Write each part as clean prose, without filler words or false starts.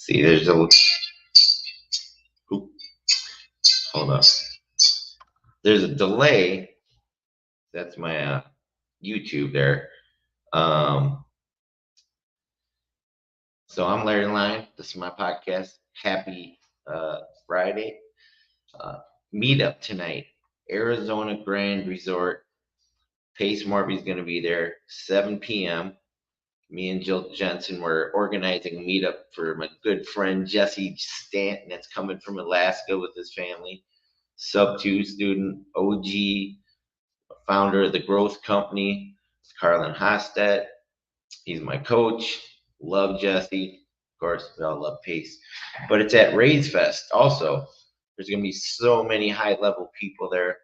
See, there's a oop, hold up. There's a delay. That's my YouTube there. So I'm Larry Line. This is my podcast. Happy Friday. Meetup tonight. Arizona Grand Resort. Pace Morby's going to be there. 7 p.m. Me and Jill Jensen were organizing a meetup for my good friend Jesse Stanton that's coming from Alaska with his family. Sub-2 student, OG, founder of the Growth Company, Carlin Hostet. He's my coach. Love Jesse. Of course, we all love Pace. But it's at Raise Fest also. There's going to be so many high-level people there.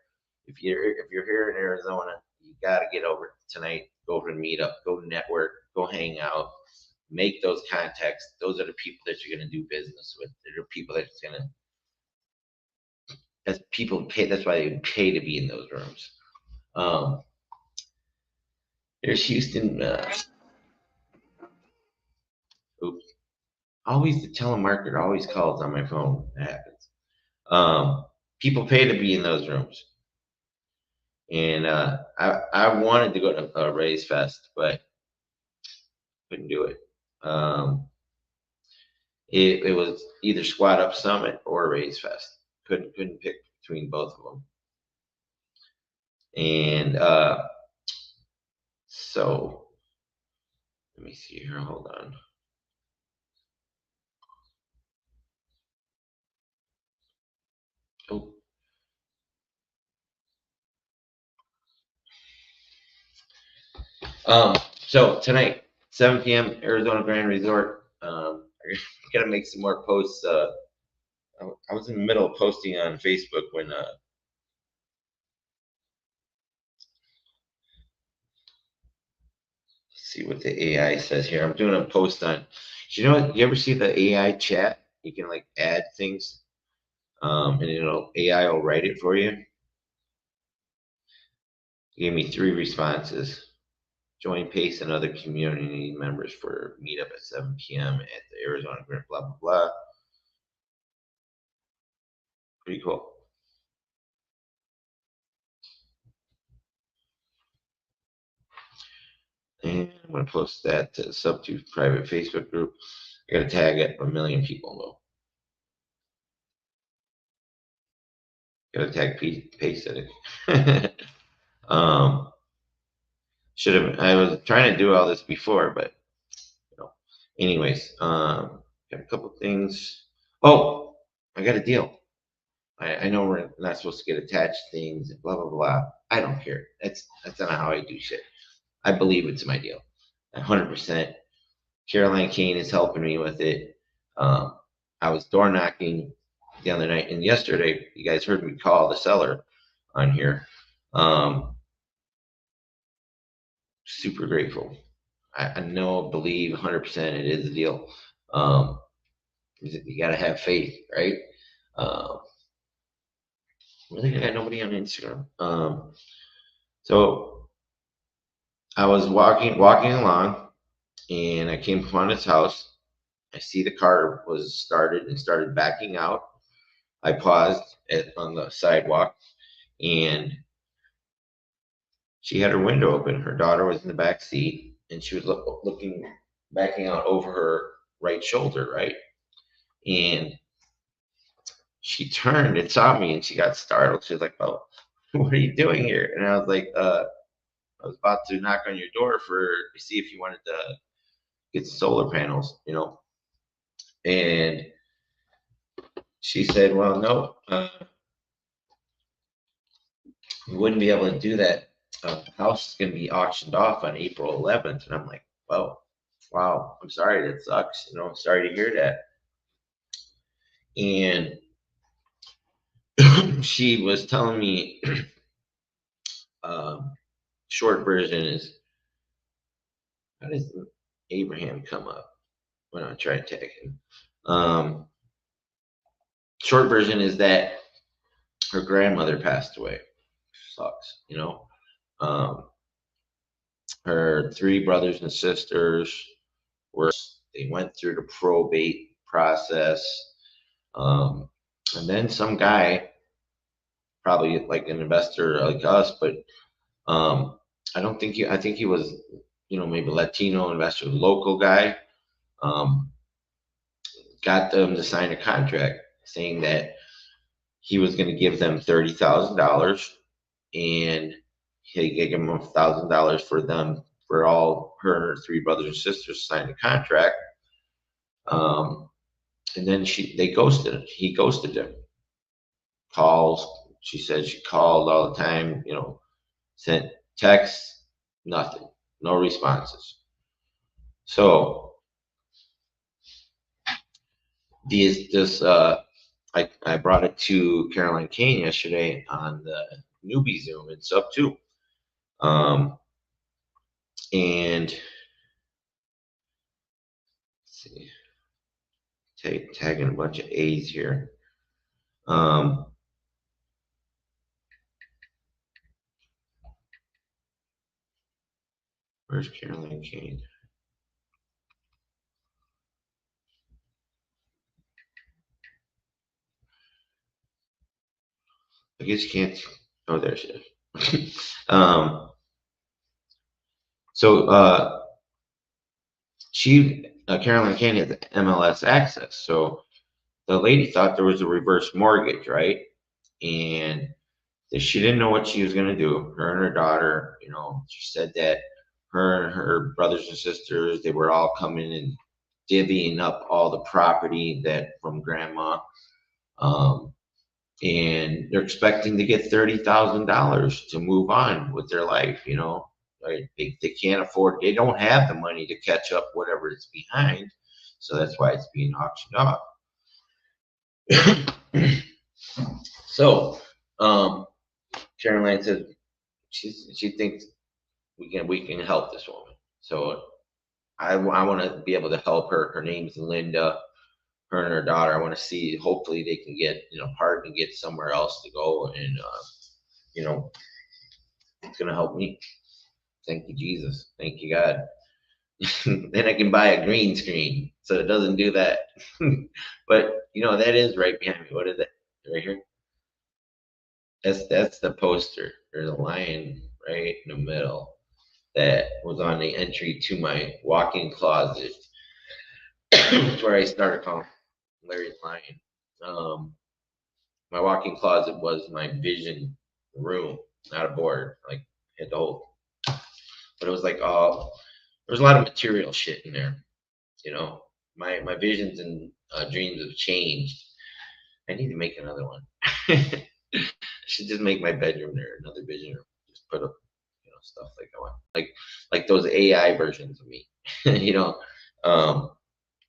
If you're here in Arizona, you got to get over tonight. Go over and meet up. Go network. Go hang out. Make those contacts. Those are the people that you're going to do business with. They're the people that's going to. That's people pay. That's why they pay to be in those rooms. There's Houston. Oops. Always the telemarketer always calls on my phone. That happens. People pay to be in those rooms. And I wanted to go to a Raise Fest, but couldn't do it. It was either Squat Up Summit or Raise Fest. Couldn't pick between both of them. And so let me see here. Hold on. So tonight, 7 p.m. Arizona Grand Resort. I gotta make some more posts. I was in the middle of posting on Facebook when see what the AI says here. I'm doing a post on. You ever see the AI chat? You can like add things, and AI will write it for you. It gave me 3 responses. Join Pace and other community members for meetup at 7 p.m. at the Arizona Grand. Blah blah blah. Pretty cool. And I'm gonna post that to Sub2 private Facebook group. I gotta tag it 1 million people though. Gotta tag Pace in it. Should have. I was trying to do all this before, but anyways, got a couple things. Oh, I got a deal. I know we're not supposed to get attached things and blah blah blah. I don't care. That's not how I do shit. I believe it's my deal, 100%. Caroline Kane is helping me with it. I was door knocking the other night, and yesterday you guys heard me call the seller on here. Super grateful. I know, believe 100% it is a deal. You got to have faith, right? Really, I got nobody on Instagram. So I was walking along, and I came upon his house. I see the car was started backing out. I paused on the sidewalk, and she had her window open. Her daughter was in the back seat, and she was looking, backing out over her right shoulder, right? And she turned and saw me, and she got startled. She was like, "Oh, what are you doing here?" And I was like, "I was about to knock on your door to see if you wanted to get solar panels, And she said, "Well, no, we wouldn't be able to do that. The house is going to be auctioned off on April 11th." And I'm like, "Well, wow, I'm sorry, that sucks. Sorry to hear that." And she was telling me, short version is, how does Abraham come up when I try to tag him? Short version is that her grandmother passed away. Sucks. Her 3 brothers and sisters they went through the probate process. And then some guy, probably like an investor like us, but I don't think I think he was, maybe Latino investor, local guy, um, got them to sign a contract saying that he was going to give them $30,000 and he gave them $1,000 for them, for all her and her three brothers and sisters to sign the contract. And then they ghosted him. He ghosted them. Calls. She said she called all the time, sent texts, nothing, no responses. So I brought it to Caroline Kane yesterday on the newbie Zoom in sub 2. And let's see, tagging a bunch of A's here. Where's Caroline Kane? I guess you can't. Oh, there she is. So Caroline Kane has MLS access. So the lady thought there was a reverse mortgage, right? And she didn't know what she was going to do. Her and her daughter, she said that her and her brothers and sisters, they were all coming and divvying up all the property that from grandma. And they're expecting to get $30,000 to move on with their life, right? They can't afford, they don't have the money to catch up whatever is behind. So that's why it's being auctioned off. So Caroline said she thinks we can help this woman. So I want to be able to help her. Her name's Linda. Her and her daughter. I want to see. Hopefully, they can get part and get somewhere else to go, and it's gonna help me. Thank you, Jesus. Thank you, God. Then I can buy a green screen so it doesn't do that. But that is right behind me. What is that? Right here. That's the poster. There's a lion right in the middle that was on the entry to my walk-in closet. That's where I started calling Larry's Lion. My walk-in closet was my vision room, not a board. Like had the whole, but it was like there was a lot of material shit in there. My visions and dreams have changed. I need to make another one. I should just make my bedroom there another vision room. Just put up stuff like I want, like those AI versions of me.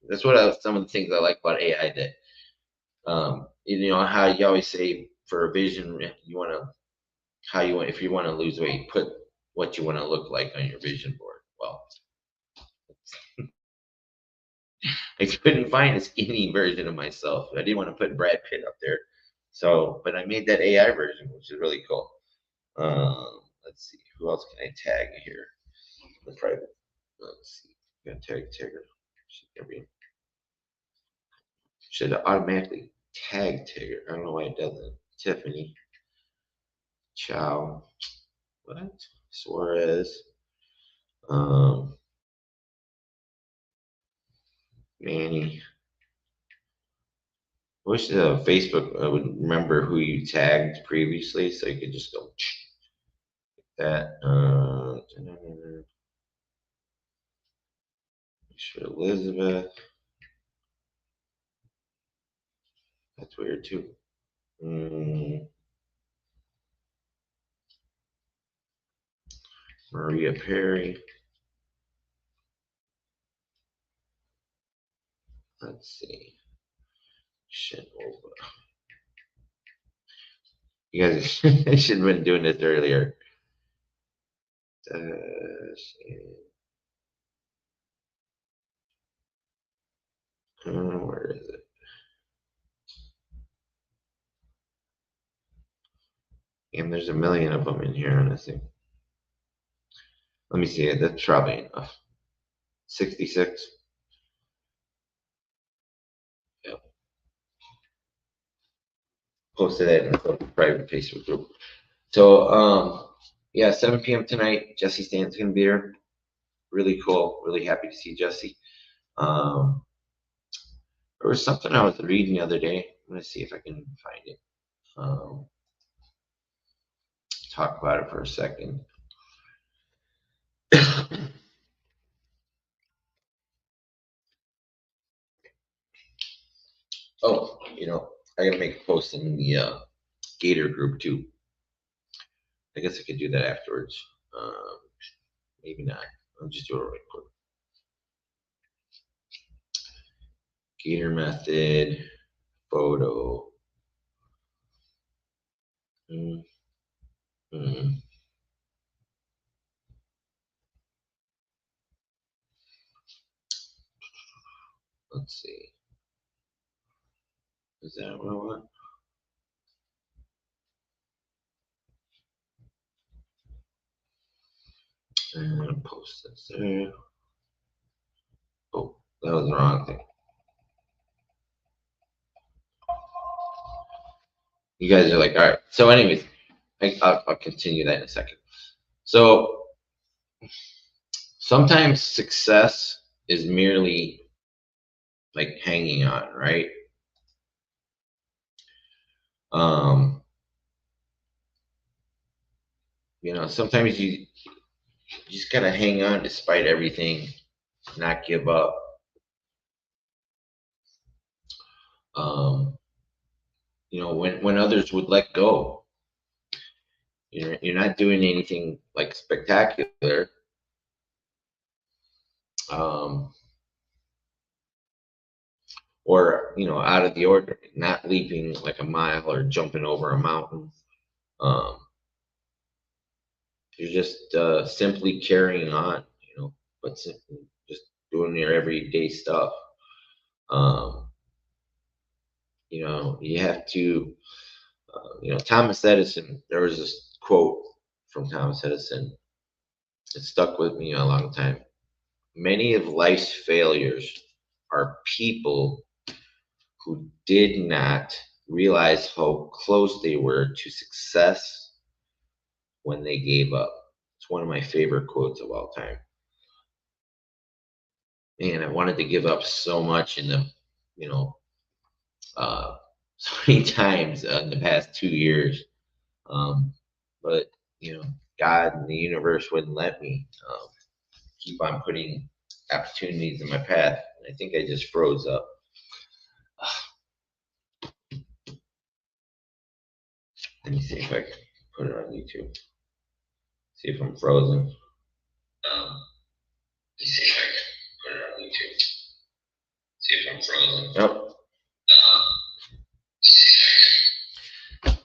That's what some of the things I like about AI. That how you always say for a vision, you want to if you want to lose weight, put what you want to look like on your vision board. Well, I couldn't find a skinny version of myself. I didn't want to put Brad Pitt up there, but I made that AI version, which is really cool. Let's see, who else can I tag here? The private. Let's see, I'm gonna tag Tigger. Should automatically tag Tigger. I don't know why it doesn't. Tiffany. Chow. What? Suarez. Manny. I wish Facebook would remember who you tagged previously, so you could just go that. Sure, Elizabeth. That's weird too. Maria Perry. Let's see. Shit over. You guys should have been doing this earlier. Where is it? And there's a million of them in here, honestly. Let me see. That's probably enough. 66. posted that in the private Facebook group. So yeah, 7 p.m. tonight. Jesse Stanton's gonna be there. Really cool. Really happy to see Jesse. Um, there was something I was reading the other day. I'm gonna see if I can find it. Um, talk about it for a second. Oh, I gotta make a post in the Gator group too. I guess I could do that afterwards. Maybe not. I'll just do it right quick. Gator method, photo. Mm, mm. Let's see. Is that what I want? And post this there. Oh, that was the wrong thing. You guys are like, all right. So, anyways, I'll continue that in a second. So, sometimes success is merely like hanging on, right? Um, sometimes you just gotta hang on despite everything, not give up. Um, when others would let go, you're not doing anything like spectacular. Um, or out of the ordinary, not leaping like a mile or jumping over a mountain. Um, you're just simply carrying on, but just doing your everyday stuff. Um, you have to, Thomas Edison. There was this quote from Thomas Edison. It stuck with me a long time. Many of life's failures are people who did not realize how close they were to success when they gave up. It's one of my favorite quotes of all time. Man, I wanted to give up so much you know, so many times in the past 2 years. But, God and the universe wouldn't let me keep on putting opportunities in my path. I think I just froze up. Let me see if I can put it on YouTube. See if I'm frozen. Let me see if I can put it on YouTube. See if I'm frozen. Nope.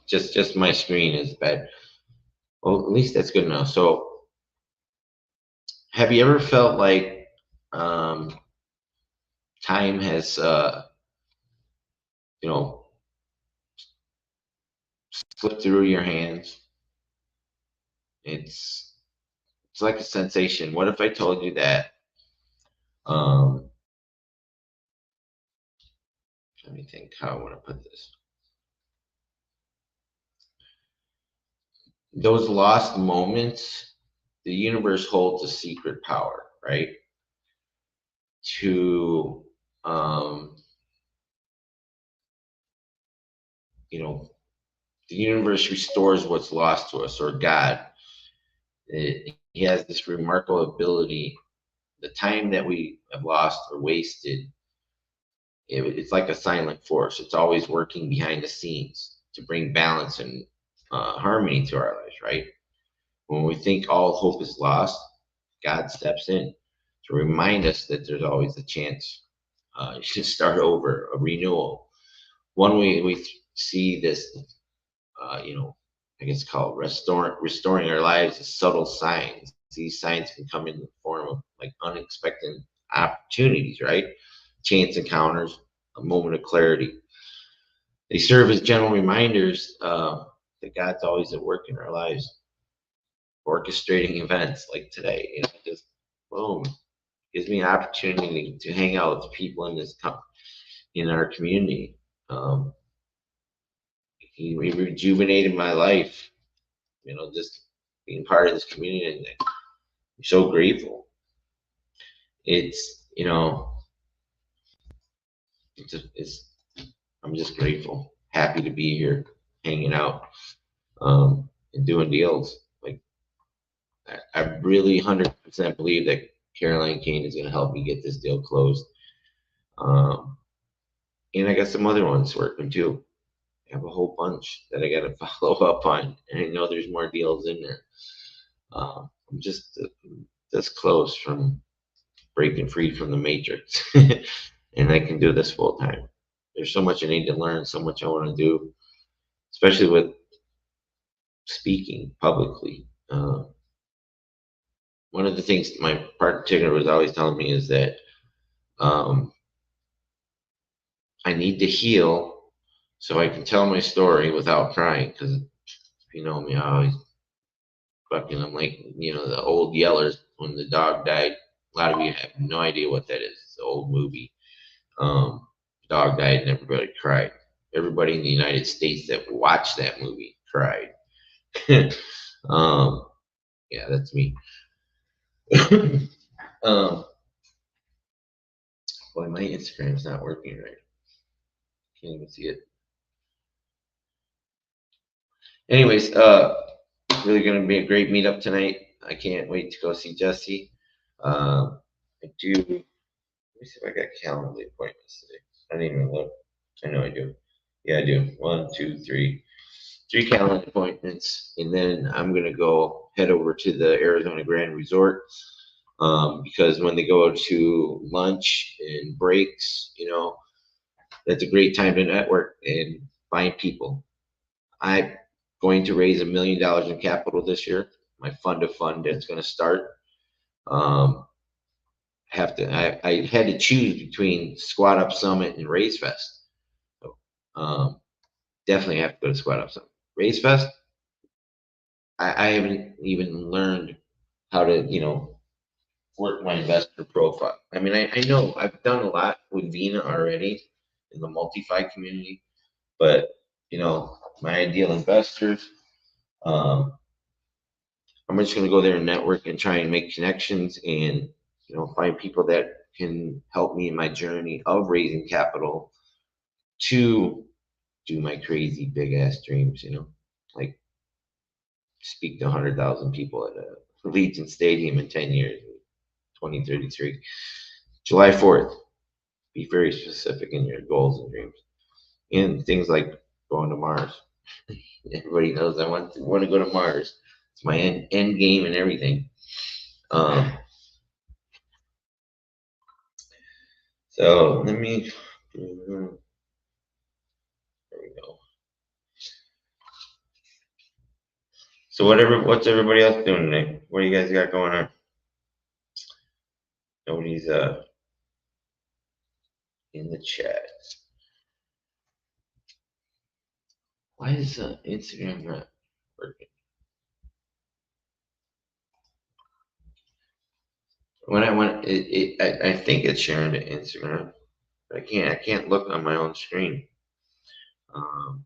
Just my screen is bad. Well, at least that's good enough. So, have you ever felt like time has, you know, slipped through your hands? It's like a sensation. What if I told you that? Um, Let me think how I want to put this. Those lost moments, the universe holds a secret power, right? To, um, the universe restores what's lost to us, or God. He has this remarkable ability. The time that we have lost or wasted, it's like a silent force. It's always working behind the scenes to bring balance and harmony to our lives, right? When we think all hope is lost, God steps in to remind us that there's always a chance. You should start over, a renewal. One way we see this, I guess called restoring our lives is subtle signs. These signs can come in the form of like unexpected opportunities, right? Chance encounters, a moment of clarity. They serve as gentle reminders that God's always at work in our lives, orchestrating events like today. Just boom, gives me an opportunity to hang out with people in our community. he rejuvenated my life. Just being part of this community, and I'm so grateful. It's you know, it's I'm just grateful, happy to be here, hanging out, and doing deals. Like I really 100% believe that Caroline Kane is going to help me get this deal closed. Um, and I got some other ones working too. I have a whole bunch that I got to follow up on, and I know there's more deals in there. I'm just this close from breaking free from the matrix, and I can do this full time. There's so much I need to learn, so much I want to do, especially with speaking publicly. One of the things my partner Tigger was always telling me is that um, I need to heal so I can tell my story without crying. Because if you know me, I always fucking, I'm like, the old yellers when the dog died. A lot of you have no idea what that is. It's an old movie. Um, Dog died and everybody cried. Everybody in the United States that watched that movie cried. um, yeah, that's me. um, boy, my Instagram's not working right. Can't even see it. Anyways, really gonna be a great meetup tonight. I can't wait to go see Jesse. I do. Let me see if I got calendar appointments today. I didn't even look. I know I do. Yeah, I do. One, two, three calendar appointments, and then I'm gonna go head over to the Arizona Grand Resort, because when they go to lunch and breaks, that's a great time to network and find people. I'm going to raise $1 million in capital this year. My fund of fund that's going to start. Um, I had to choose between Squat Up Summit and Raise Fest. So, definitely have to go to Squat Up Summit. Raise Fest, I haven't even learned how to, work my investor profile. I mean, I know I've done a lot with Vina already in the multi-fi community, but my ideal investors, um, I'm just going to go there and network and try and make connections and find people that can help me in my journey of raising capital to do my crazy big ass dreams. Like speak to 100,000 people at a Legion Stadium in 10 years, 2033, July 4th. Be very specific in your goals and dreams, and things like going to Mars. Everybody knows I want to go to Mars. It's my end game and everything. Um, so let me. There we go. So what's everybody else doing today? What do you guys got going on? Nobody's in the chat. Why is Instagram not working? When I went, I think it's sharing to Instagram, but I can't look on my own screen. Um,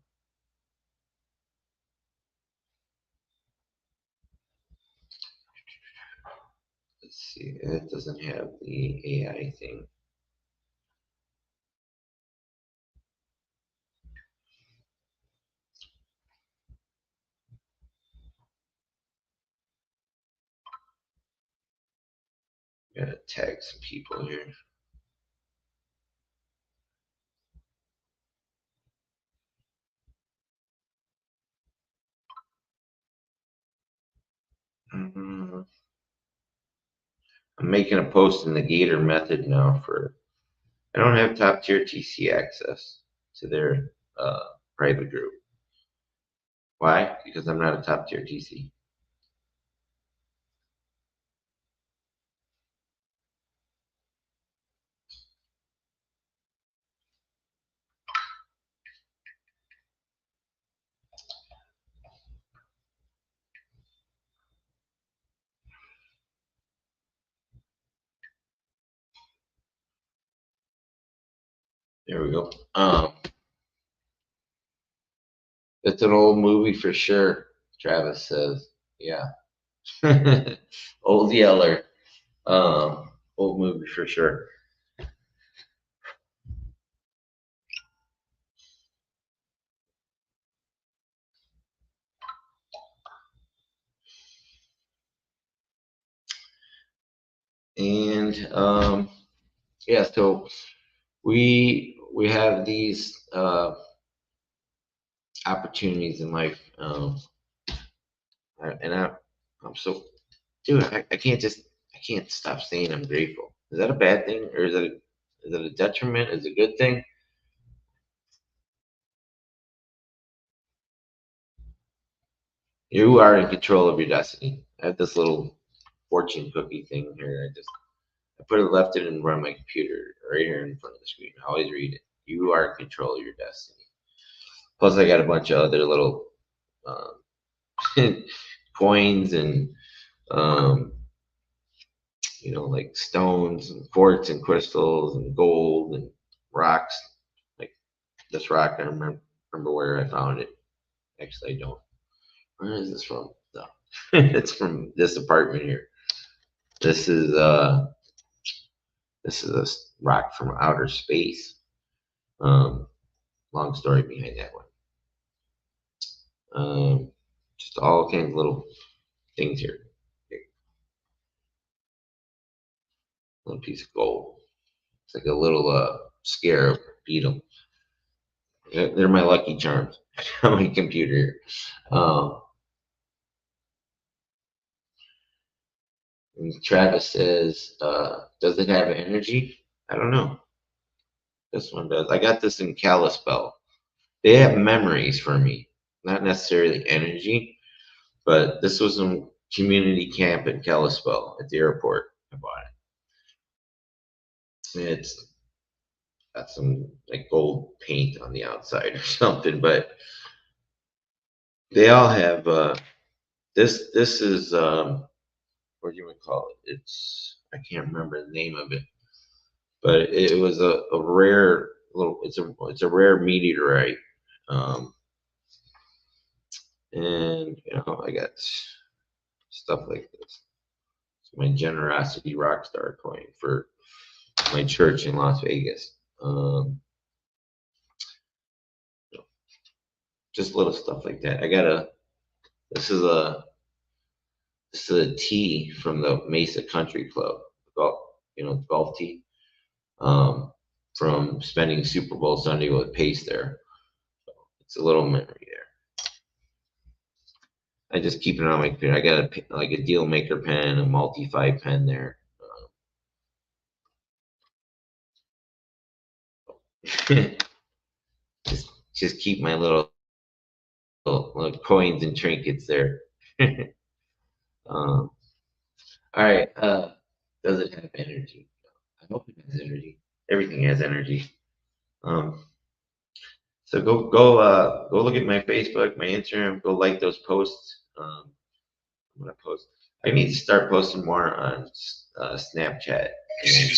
let's see, it doesn't have the AI thing. Gotta tag some people here. I'm making a post in the Gator method now I don't have top tier TC access to their private group. Why? Because I'm not a top tier TC. There we go. It's an old movie for sure, Travis says. Yeah. Old Yeller. Old movie for sure. And yeah, so we have these opportunities in life, and I'm so, dude, I can't stop saying I'm grateful. Is that a bad thing, or is it a detriment? Is it a good thing? You are in control of your destiny. I have this little fortune cookie thing here. I put it left it in front of my computer, right here in front of the screen. I always read it. You are in control of your destiny. Plus, I got a bunch of other little coins and um, like stones and quartz and crystals and gold and rocks. Like this rock, I remember where I found it. Actually, I don't. Where is this from? No. It's from this apartment here. This is uh this is a rock from outer space. Um, Long story behind that one. Um, just all kinds of little things here. Here, little piece of gold. It's like a little scarab beetle. They're my lucky charms on my computer here. Um, and Travis says, does it have energy? I don't know. This one does. I got this in Kalispell. They have memories for me, not necessarily energy, but this was some community camp in Kalispell at the airport. I bought it. It's got some like gold paint on the outside or something, but they all have this is what do you want to call it? I can't remember the name of it, but it was a rare little it's a rare meteorite. Um, and I got stuff like this. It's my generosity rockstar coin for my church in Las Vegas. You know, just little stuff like that. This is a this is a tee from the Mesa Country Club, golf, golf tee. Um, from spending Super Bowl Sunday with Pace there. It's a little memory there. I just keep it on my computer. I got like a deal maker pen, a multi-fi pen there. just just keep my little coins and trinkets there. um, all right. Does it have energy? I hope it has energy. Everything has energy. Um, so go look at my Facebook, my Instagram. Go like those posts. I'm gonna post. I need to start posting more on Snapchat. And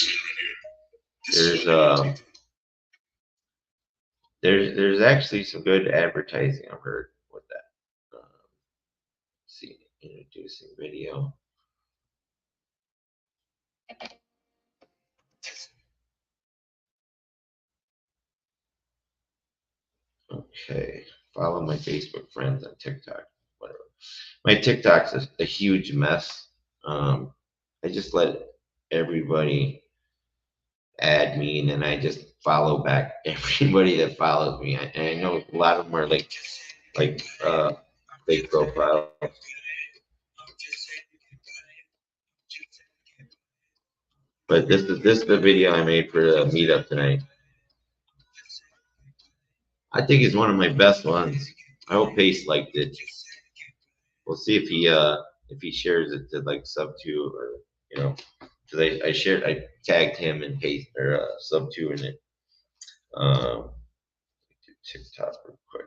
there's there's actually some good advertising I've heard with that. See, introducing video. Okay, follow my Facebook friends on TikTok. Whatever. My TikTok's a huge mess. I just let everybody add me, and then I just follow back everybody that follows me. And I know a lot of them are like fake profile. But this is the video I made for the meetup tonight. I think it's one of my best ones. I hope Pace liked it. We'll see if he shares it to like sub two or because I tagged him and Pace or sub two in it. Um, TikTok real quick.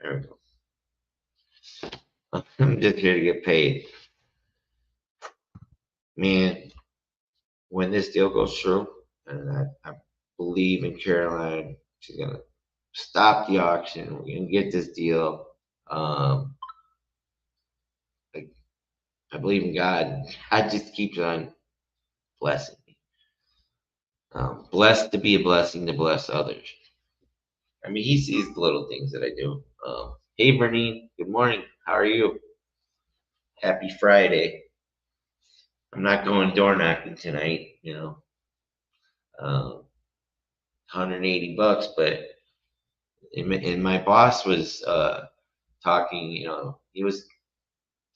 There we go. I'm just here to get paid. Man, when this deal goes through, and I believe in Caroline, she's gonna stop the auction. We're gonna get this deal. Um, I, I believe in God. God just keeps on blessing me. Blessed to be a blessing to bless others. I mean, he sees the little things that I do. Hey, Bernine, good morning. How are you? Happy Friday. I'm not going door knocking tonight, um, 180 bucks, but and my boss was talking, he was,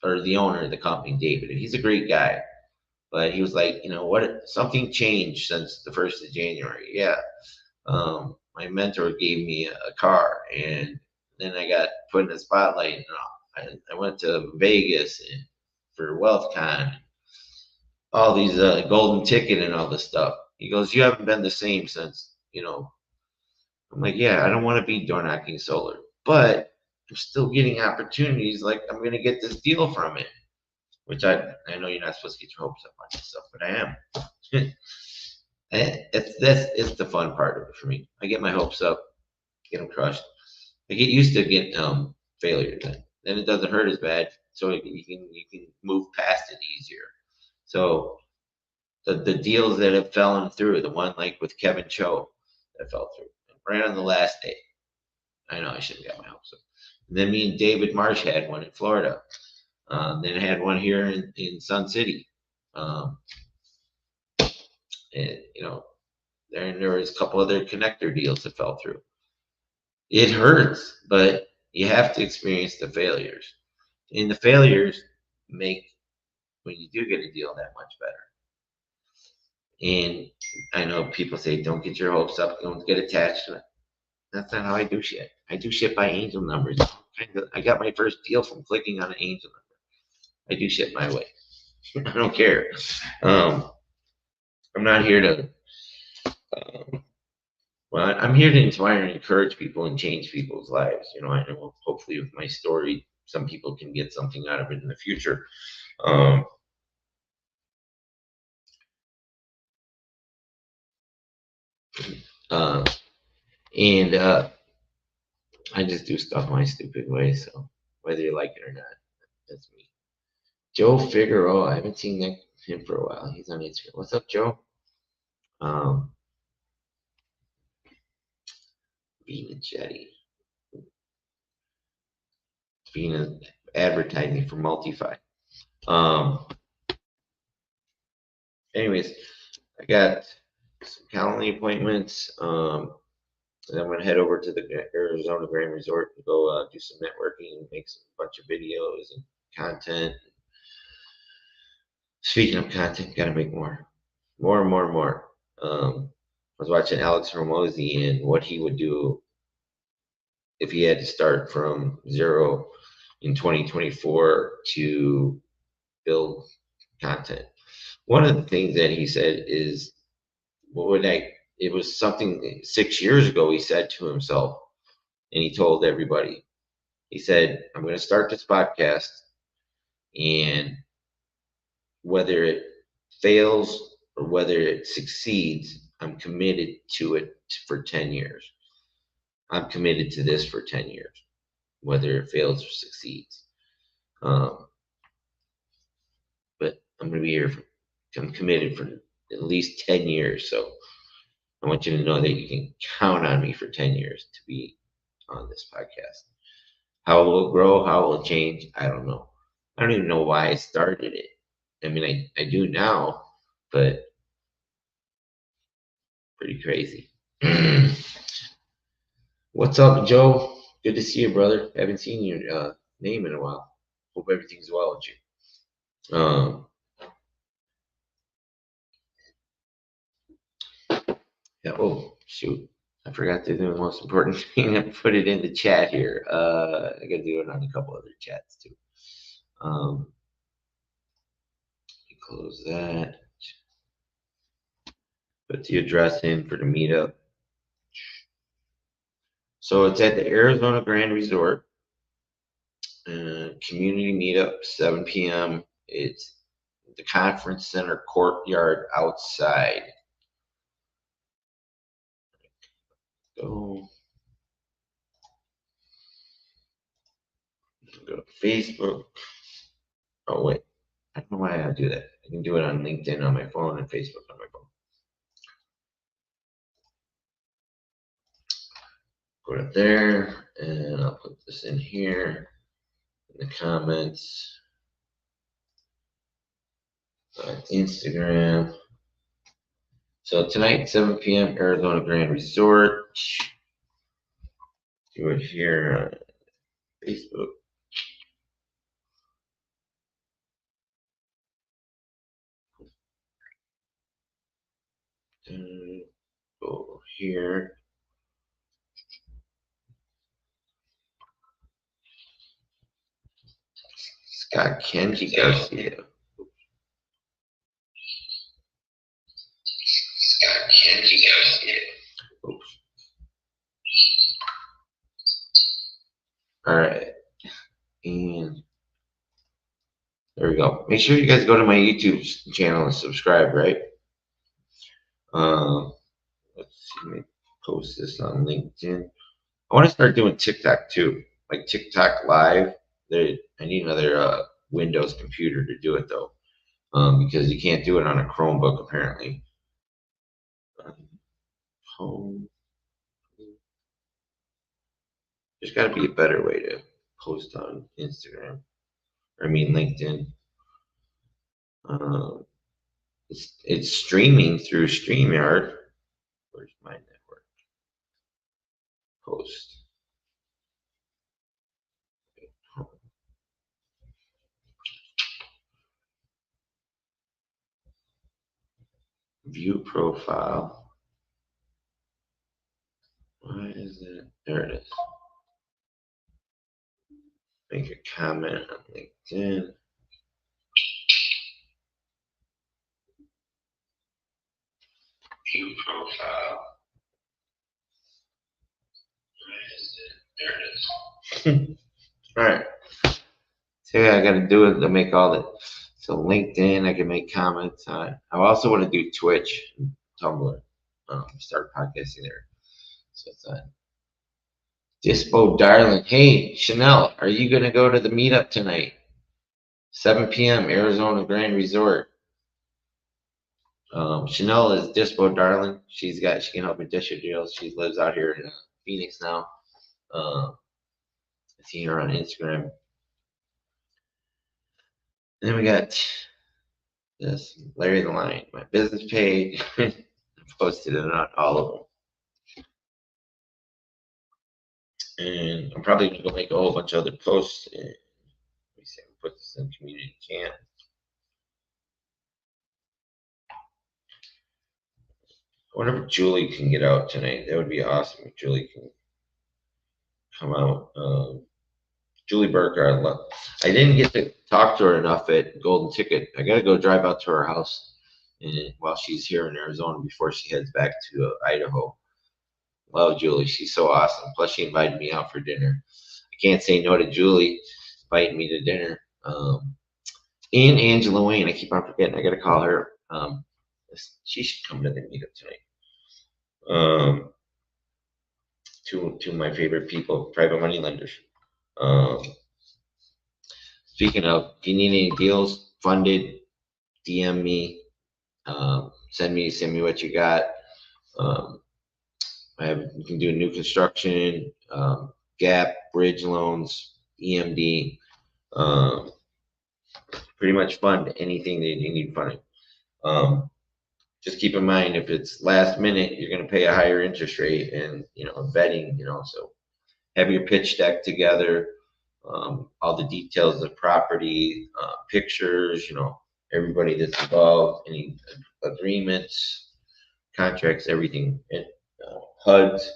or the owner of the company, David, and he's a great guy, but he was like, what, something changed since the 1st of January. Yeah. My mentor gave me a car, and then I got put in the spotlight, and I went to Vegas for WealthCon, all these golden ticket and all this stuff. He goes, you haven't been the same since, I'm like, yeah, I don't want to be door knocking solar, but I'm still getting opportunities. Like, I'm going to get this deal from it, which I know you're not supposed to get your hopes up on this stuff, but I am. It's the fun part of it for me. I get my hopes up, get them crushed. I get used to getting failure. Then it doesn't hurt as bad, so you can move past it easier. So the deals that have fallen through, the one like with Kevin Cho that fell through right on the last day. I know I should have got my hopes up. And then me and David Marsh had one in Florida. Then I had one here in Sun City. And there was a couple other connector deals that fell through. It hurts, but you have to experience the failures. And the failures make when you do get a deal that much better. And I know people say, don't get your hopes up, don't get attached to it. That's not how I do shit. I do shit by angel numbers. I got my first deal from clicking on an angel number. I do shit my way. I don't care. I'm not here to. Well, I'm here to inspire and encourage people and change people's lives. I know hopefully with my story, some people can get something out of it in the future. Um, uh, and I just do stuff my stupid way. So whether you like it or not, that's me. Joe Figueroa, I haven't seen him for a while. He's on Instagram. What's up, Joe? Um, Being a jetty, being an advertising for Multify. Anyways, I got some Calendly appointments. And I'm gonna head over to the Arizona Grand Resort and go do some networking and make some bunch of videos and content. Speaking of content, gotta make more and more and more. I was watching Alex Hormozy and what he would do if he had to start from zero in 2024 to build content. One of the things that he said is, it was something 6 years ago he said to himself, and he told everybody. He said, I'm going to start this podcast, and whether it fails or whether it succeeds, I'm committed to it for 10 years. I'm committed to this for 10 years, whether it fails or succeeds. But I'm going to be here. I'm committed for at least 10 years. So I want you to know that you can count on me for 10 years to be on this podcast. How it will grow, how it will change, I don't know. I don't even know why I started it. I mean, I do now, but pretty crazy. What's up, Joe? Good to see you, brother. Haven't seen your name in a while. Hope everything's well with you. Yeah. Oh, shoot. I forgot to do the most important thing. I put it in the chat here. I got to do it on a couple other chats too. Close that. Put the address in for the meetup. So it's at the Arizona Grand Resort. Community meetup, 7 p.m. It's the conference center courtyard outside. Go to Facebook. Oh wait, I don't know why I do that. I can do it on LinkedIn on my phone and Facebook on my phone. Go to there, and I'll put this in here in the comments. Instagram. So tonight, 7 p.m., Arizona Grand Resort. Do it here on Facebook. Go here. Scott Kenji Garcia. Scott Kenji Garcia. Oops. All right. And there we go. Make sure you guys go to my YouTube channel and subscribe, right? Let's see. Let me post this on LinkedIn. I want to start doing TikTok too, like TikTok Live. I need another Windows computer to do it though, because you can't do it on a Chromebook apparently. Home. There's got to be a better way to post on Instagram. I mean LinkedIn. It's streaming through StreamYard. Where's my network? Post. View profile. Why is it? There it is. Make a comment on LinkedIn. View profile. Where is it? There it is. All right. So yeah, I got to do it to make all the. So LinkedIn, I can make comments on. I also want to do Twitch, and Tumblr. Start podcasting there. So it's on. Dispo Darling. Hey, Chanel, are you going to go to the meetup tonight? 7 p.m. Arizona Grand Resort. Chanel is Dispo Darling. She can help me dish your deals. She lives out here in Phoenix now. I see her on Instagram. And then we got this Larry the Lion, my business page. I posted it on all of them. And I'm probably going to go make a whole bunch of other posts. Let me see, I put this in community camp. I wonder if Julie can get out tonight. That would be awesome if Julie can come out. Julie Burke, I didn't get to talk to her enough at Golden Ticket. I got to go drive out to her house while she's here in Arizona before she heads back to Idaho. Love Julie. She's so awesome. Plus, she invited me out for dinner. I can't say no to Julie inviting me to dinner. And Angela Wayne. I keep on forgetting. I got to call her. She should come to the meetup tonight. Two of my favorite people, private money lenders. Speaking of, if you need any deals funded, DM me. Send me what you got. You can do new construction, gap, bridge loans, EMD. Pretty much fund anything that you need funding. Just keep in mind, if it's last minute, you're going to pay a higher interest rate, and vetting. So have your pitch deck together, all the details of the property, pictures. Everybody that's involved, any agreements, contracts, everything, and HUDs.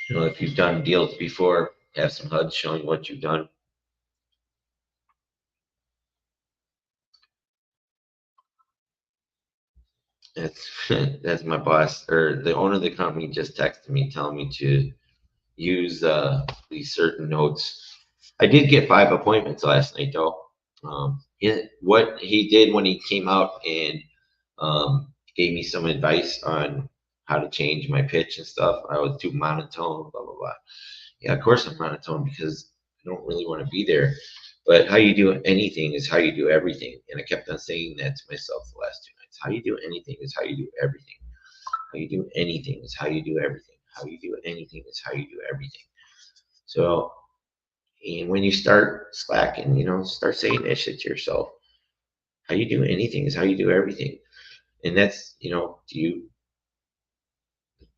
If you've done deals before, have some HUDs showing what you've done. That's my boss, or the owner of the company, just texted me telling me to use these certain notes. I did get 5 appointments last night though. What he did when he came out and gave me some advice on how to change my pitch and stuff. I was too monotone, blah blah blah. Yeah, of course I'm monotone because I don't really want to be there. But how you do anything is how you do everything. And I kept on saying that to myself the last 2 nights. How you do anything is how you do everything. How you do anything is how you do everything. How you do anything is how you do everything. So, and when you start slacking, start saying that shit to yourself. How you do anything is how you do everything. And that's, you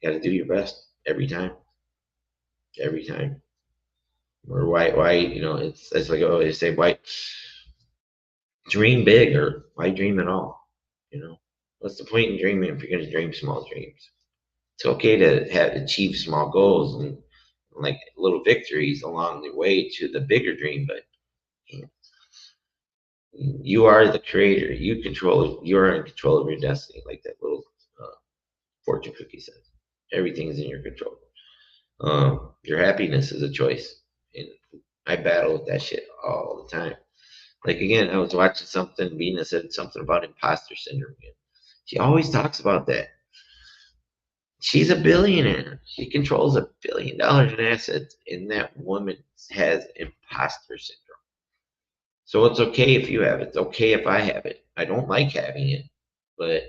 got to do your best every time. Every time. Or why, it's like, oh, they say, why dream big or why dream at all? What's the point in dreaming if you're going to dream small dreams? It's okay to achieve small goals and like little victories along the way to the bigger dream, but you are the creator. You are in control of your destiny, like that little fortune cookie says. Everything is in your control. Your happiness is a choice, and I battle with that shit all the time. Like again, I was watching something. Vina said something about imposter syndrome. She always talks about that. She's a billionaire. She controls $1 billion in assets, and that woman has imposter syndrome. So it's okay if you have it. It's okay if I have it. I don't like having it, but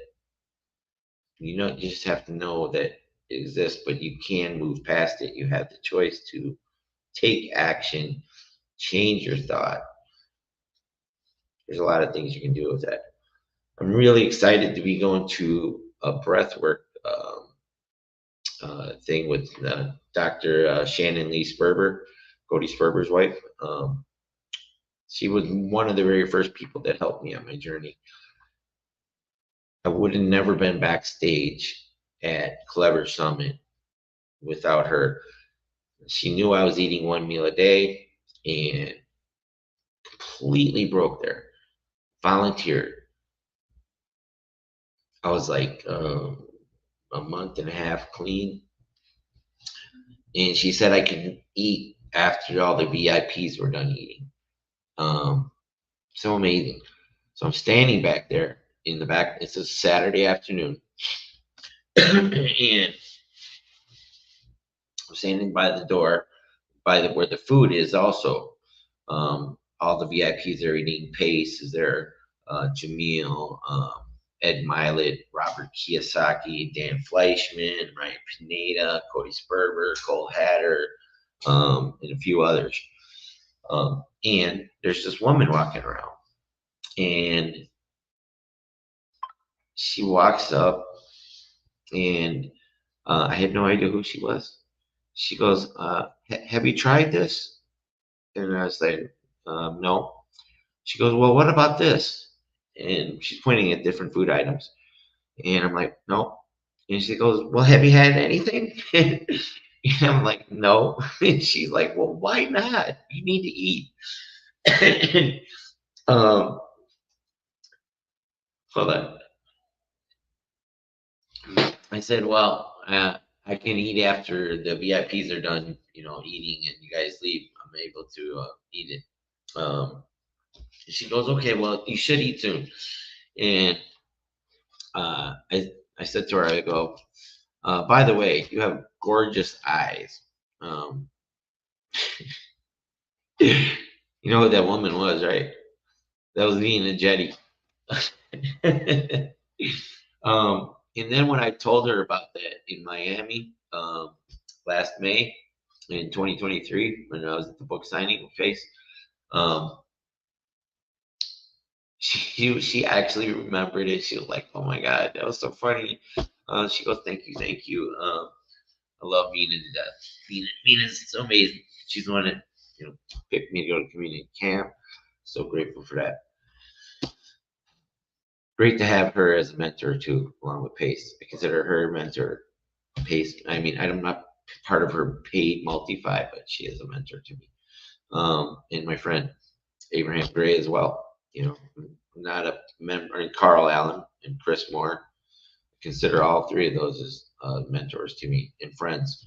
you just have to know that it exists, but you can move past it. You have the choice to take action, change your thought. There's a lot of things you can do with that. I'm really excited to be going to a breathwork thing with Dr. Shannon Lee Sperber, Cody Sperber's wife. She was one of the very first people that helped me on my journey. I would have never been backstage at Clever Summit without her. She knew I was eating 1 meal a day and completely broke there. Volunteered. I was like a month and a half clean. And she said I could eat after all the VIPs were done eating. So amazing. So I'm standing back there in the back. It's a Saturday afternoon. And I'm standing by the door, where the food is also. All the VIPs are eating. Pace is there, Jamil, Ed Milet, Robert Kiyosaki, Dan Fleischman, Ryan Pineda, Cody Sperber, Cole Hatter, and a few others. And there's this woman walking around, and she walks up, and I had no idea who she was. She goes, have you tried this? And I was like, no. She goes, well, what about this? And she's pointing at different food items. And I'm like, no. And she goes, well, have you had anything? And I'm like, no. And she's like, well, why not? You need to eat. And, hold on. I said, well, I can eat after the VIPs are done, eating, and you guys leave. I'm able to eat it. She goes, okay, well, you should eat soon. And I said to her, I go, by the way, you have gorgeous eyes. You know who that woman was, right? That was Nina Jetty. And then when I told her about that in Miami last May in 2023, when I was at the book signing with Face, she actually remembered it. She was like, "Oh my God, that was so funny." She goes, "Thank you." I love Mina to death. Mina's so amazing. She's the one that picked me to go to community camp. So grateful for that. Great to have her as a mentor too, along with Pace. I consider her a mentor. Pace. I mean, I'm not part of her paid multi-fi, but she is a mentor to me. And my friend Abraham Gray as well. Not a member, and Carl Allen and Chris Moore. Consider all three of those as mentors to me and friends.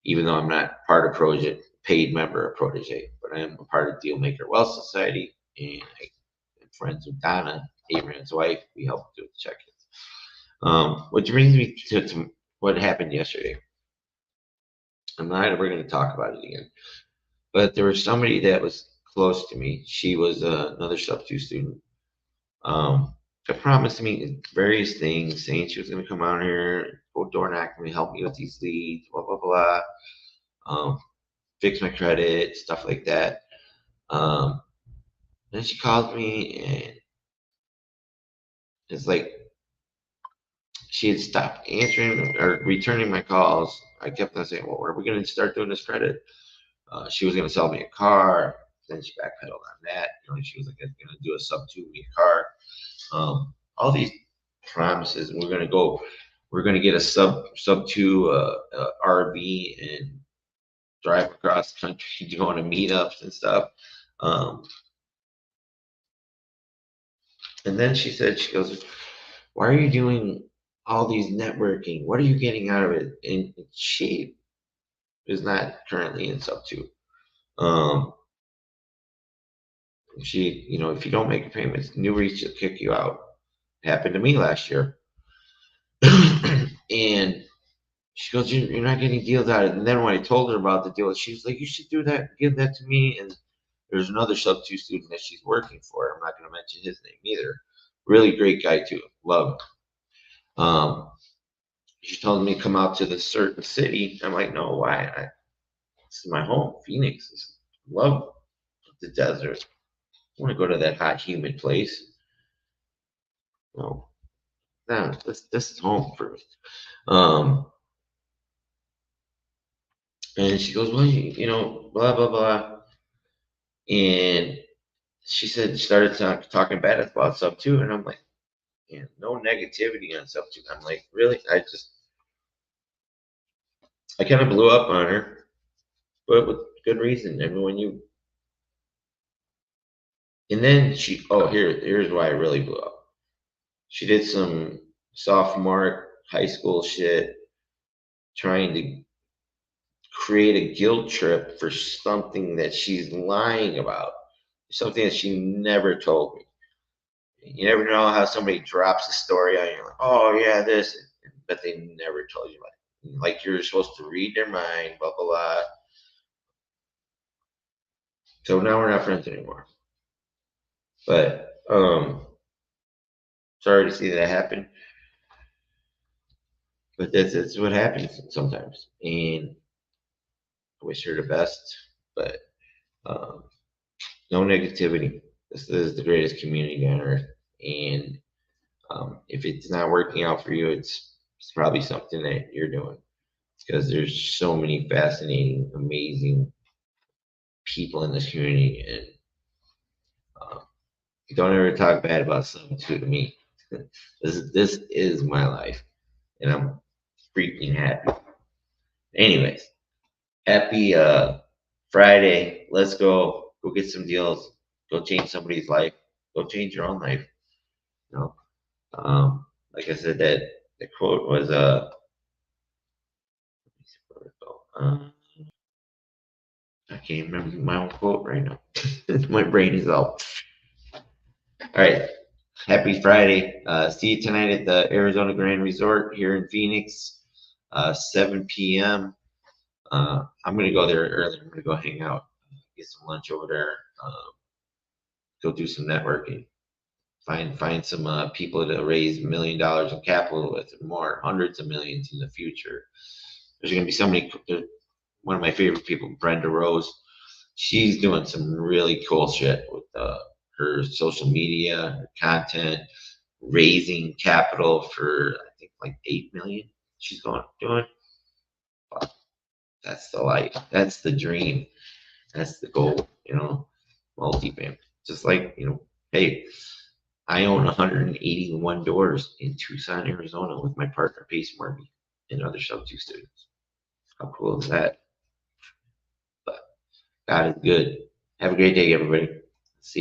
even though I'm not part of Protege, paid member of Protege, but I am a part of Dealmaker Wealth Society, and I'm friends with Donna, Abraham's wife. We help do the check-ins. Which brings me to what happened yesterday. I'm not ever going to talk about it again, but there was somebody that was close to me. She was another sub-2 student. She promised me various things, saying she was going to come out here, go door knocking, help me with these leads, blah blah blah, fix my credit, stuff like that. Then she called me, and it's like she had stopped answering or returning my calls. I kept on saying, "Well, are we going to start doing this credit?" She was going to sell me a car. Then she backpedaled on that. She was like, "I'm going to do a sub-2 me car." All these promises. We're going to get a sub-2 RV and drive across the country, going to meetups and stuff. And then she goes, "Why are you doing all these networking? What are you getting out of it?" And she is not currently in sub-2. If you don't make your payments, New Reach will kick you out. Happened to me last year. And she goes, "You're not getting deals out of it." And then when I told her about the deal, she was like, "You should do that, give that to me." And there's another sub-2 student that she's working for. I'm not going to mention his name either. Really great guy too. Love him. She told me to come out to the certain city. I'm like, "No, why? This is my home, Phoenix. Love the desert. I want to go to that hot, humid place. No, no, this is home for me." And she goes, "Well, blah blah blah." And she started talking bad about sub-2, and I'm like, "Man, no negativity on sub-2." I'm like, really? I kind of blew up on her, but with good reason. I mean, and then here's why I really blew up. She did some sophomore high school shit, trying to create a guilt trip for something that she's lying about, something that she never told me. You never know how somebody drops a story on you, like, "Oh yeah, this," but they never told you about it. Like you're supposed to read their mind, blah blah blah. So now we're not friends anymore. But sorry to see that happen. But that's what happens sometimes. And I wish her the best. But um, no negativity. This is the greatest community on earth. And if it's not working out for you, it's probably something that you're doing, because there's so many fascinating, amazing people in this community, and uh, don't ever talk bad about sub-2 to me. This is my life, and I'm freaking happy. Anyways, happy Friday. Let's go get some deals. Go change somebody's life. Go change your own life. You know, like I said, that the quote was I can't remember my own quote right now. My brain is all. All right. Happy Friday. See you tonight at the Arizona Grand Resort here in Phoenix, 7 p.m. I'm going to go there early. I'm going to go hang out, get some lunch over there, go do some networking, find some people to raise $1 million in capital with, and more, hundreds of millions in the future. There's going to be somebody, one of my favorite people, Brenda Rose. She's doing some really cool shit with her social media, her content, raising capital for I think like 8 million. She's doing. That's the life. That's the dream. That's the goal. Multi-family. Just like hey, I own 181 doors in Tucson, Arizona, with my partner Pace Morby and other sub-2 students. How cool is that? But God is good. Have a great day, everybody.